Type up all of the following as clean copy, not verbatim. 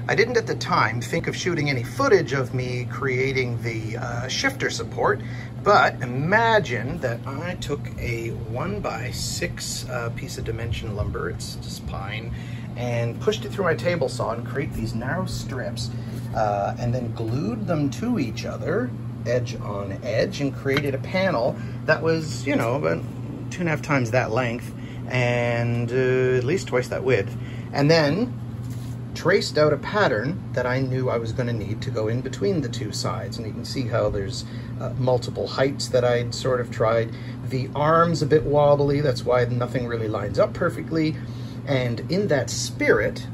I didn't at the time think of shooting any footage of me creating the shifter support, but imagine that I took a 1x6 piece of dimension lumber, it's just pine, and pushed it through my table saw and create these narrow strips, and then glued them to each other, edge on edge, and created a panel that was, you know, about 2.5 times that length and at least twice that width. And then traced out a pattern that I knew I was going to need to go in between the two sides. And you can see how there's multiple heights that I'd sort of tried. The arm's a bit wobbly, that's why nothing really lines up perfectly. And in that spirit,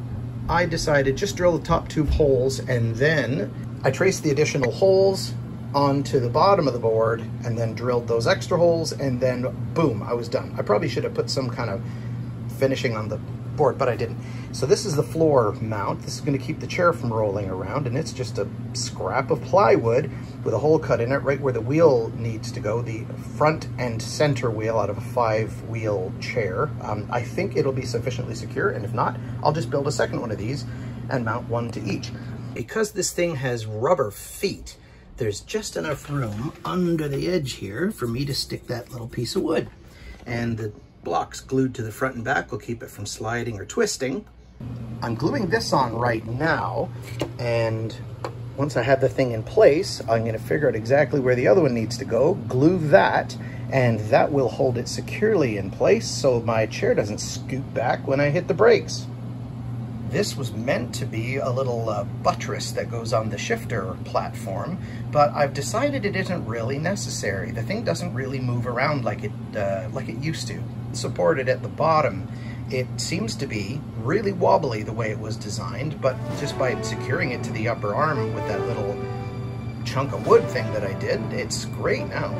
I decided just drill the top 2 holes, and then I traced the additional holes onto the bottom of the board and then drilled those extra holes, and then boom, I was done. I probably should have put some kind of finishing on the board, but I didn't. So this is the floor mount. This is going to keep the chair from rolling around, and it's just a scrap of plywood with a hole cut in it right where the wheel needs to go, the front and center wheel out of a 5-wheel chair. I think it'll be sufficiently secure, and if not, I'll just build a second one of these and mount one to each. Because this thing has rubber feet, there's just enough room under the edge here for me to stick that little piece of wood. And the blocks glued to the front and back will keep it from sliding or twisting. I'm gluing this on right now, and once I have the thing in place, I'm going to figure out exactly where the other one needs to go, glue that, and that will hold it securely in place so my chair doesn't scoot back when I hit the brakes. This was meant to be a little buttress that goes on the shifter platform, but I've decided it isn't really necessary. The thing doesn't really move around like it used to. Supported at the bottom, it seems to be really wobbly the way it was designed, but just by securing it to the upper arm with that little chunk of wood thing that I did, it's great now.